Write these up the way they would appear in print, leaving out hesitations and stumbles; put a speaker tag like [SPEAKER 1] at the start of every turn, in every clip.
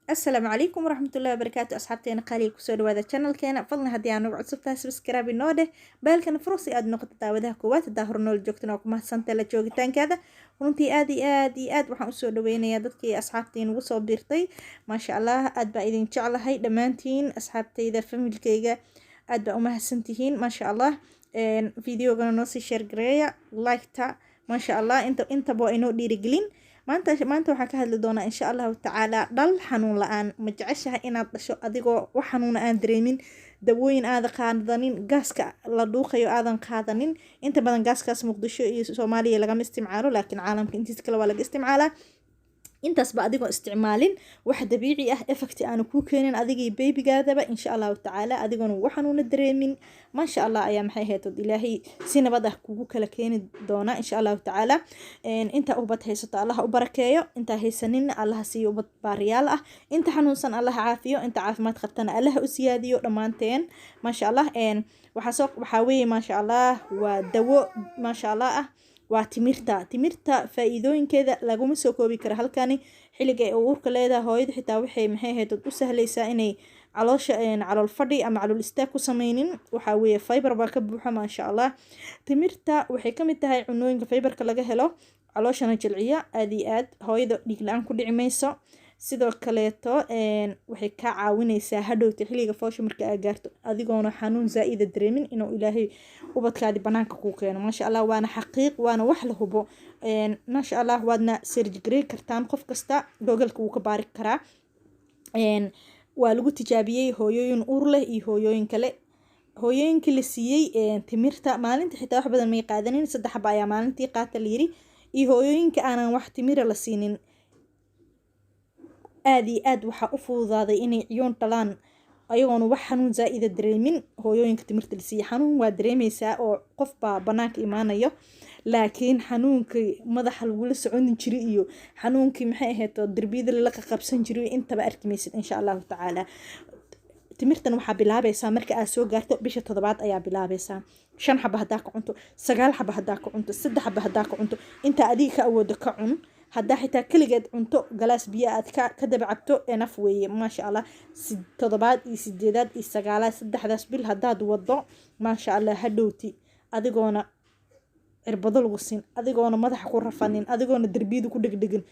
[SPEAKER 1] السلام عليكم ورحمة الله وبركاته. أصحابتي قالي كسر هذا القناة كان فضلنا هدي أنا وعد سبتها سبسكرايب النوده بالكن فرصي أد نقطة داودها كوات الظهر نول جوكتنا وكما سنت لا جوجتان كذا ونتي آدي وحن أسود وين يا دتكي أصحابتين وصوب ديرتي ما شاء الله أد بعدين إن شاء الله هاي دمانتين أصحابتي إذا فهمت الكيجا أد بأمها سنتين ما شاء الله فيديو قلنا نوصي شير قرية لايك تا ما شاء الله انت بو إنو ديرجلين maanta waxaan ka hadli doonaa insha Allahu tacaala dhal xanuun la'aan ma jeceshahay inaad dhasho adigoo wax xanuun aan dareemin dawooyin aad qaadanin gaaska la dhuuqayo aadan qaadanin inta badan gaaskaas Muqdisho iyo Soomaaliya laga isticmaalo laakiin caalamka intiisa kale waa laga isticmaalaa intaas ba adigoo isticmaalin wax dabiici ah effect aan ku keenin adigii babygaadaba insha Allah tacaala adigoon wax xanuun dareemin ma sha Allah ayaa maxay heeto ilaahay si nabad ah kugu kala keeni doona insha Allah tacaala inta ubad haysato Allah u barakeeyo inta haysanin Allah siiyo ubad baariyaal ah inta xanuunsan Allah caafiyo inta caafimaad qabtana Allah u siyaadiyo dhamaanteen ma sha Allah waxa weeye ma sha Allah waa dawo ma sha Allah ah waa timirta faa'iidooyinkeeda laguma soo koobi karo halkani xilliga ay uurka leedahay hooyada xitaa waxay maxay ahayd u sahlaysaa inay caloosha calool fadhi ama calool istaag ku sameynin waxa weeye fiber baa ka buuxa ma sha Allah timirta waxay ka mid tahay cunooyinka fiberka laga helo calooshana jilciya aad iyo aad hooyada dhiig la'aan ku dhici mayso sidoo kaleeto waxay ka caawinaysaa hadhowta xilliga foosha marka aad gaarto adigoona xanuun zaa'id dareemin inuu ilaahay ubadkaadi banaanka ku keeno ma sha Allah waana xaqiiq waana wax la hubo ma sha Allah waadna surgery kartaan qof kasta googalka uu ka baari karaa waa lagu tijaabiyay hooyooyin uur leh iyo hooyooyin kale hooyooyinkii la siiyay timirta maalinta xitaa wax badan may qaadanin 3 xabo ayaa maalintii qaata la yiri iyo hooyooyinka aanan wax timira la siinin aad waxa u fududaaday inay ciyoon dhalaan ayagoona wax xanuun zaa'id dareemin hooyooyinka timirta la siiyay xanuun waa dareemaysaa oo qof baa banaanka imaanayo laakiin xanuunkii madaxa lagu la socon jiray iyo xanuunkii maxay ahayd darbiyada la qabsan jiray intaba arkimaysid insha Allah tacaala timirtan waxa bilaabaysaa marka aad soo gaarto bisha 7aad ayaa bilaabaysaa 5 xabo hadaa ka cunto 9 xabo hadaa ka cunto 3 xabo hadaa ka cunto inta adiga ka awoodo ka cun hadda xitaa kaligeed cunto galaas biyo aad ka daba cabto enaf weeye ma sha Allah 7aad iyo 8aad iyo 9aad saddexdaas bil hadaad wado ma sha Allah hadhowti adigoona cirbado lagu siin adigoona madaxa ku rafanin adigoona darbiyada ku dhigdhigin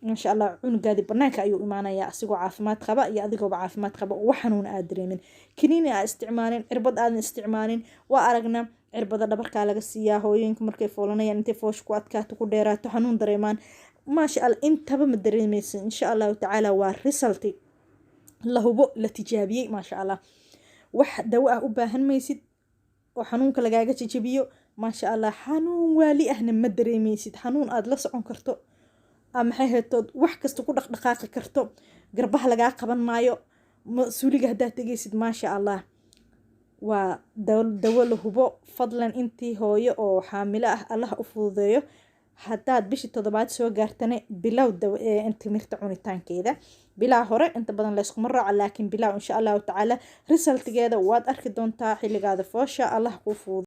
[SPEAKER 1] ma sha Allah cunugaadi banaanka ayuu imaanaya asigoo caafimaad qaba iyo adigoo caafimaad qaba wax xanuun aad dareemin kiniini aad isticmaalin cirbad aad isticmaalin waa aragna cirbada dhabarka laga siiyaa hooyinka markay foolanayaan intay foosh ku adkaato ku dheeraato xanuun dareemaan ma sha Allah intaba ma dareemaysan insha Allah tacaala waa result la hubo la tijaabiyay ma sha Allah wax dawo ah u baahan maysid oo xanuunka lagaaga jajabiyo ma sha Allah xanuun waali ahna ma dareemaysid xanuun aad la socon karto ama hay'atood wax kasta ku dhaqdhaqaaqi karto garbaha laga qaban maayo suuliga hadaa tagaysid ma sha Allah waa dawo la hubo fadlan intii hooyo oo xaamilo ah Allah u fududeeyo hadaad bishii 7aad soo gaartane bilow timirta cunitaankeeda bilaa hore inta badan la isku maraaco laakiin bilow insha Allah tacaala resultgeeda waad arki doontaa xilligaada foosha Allah ku fududeeyo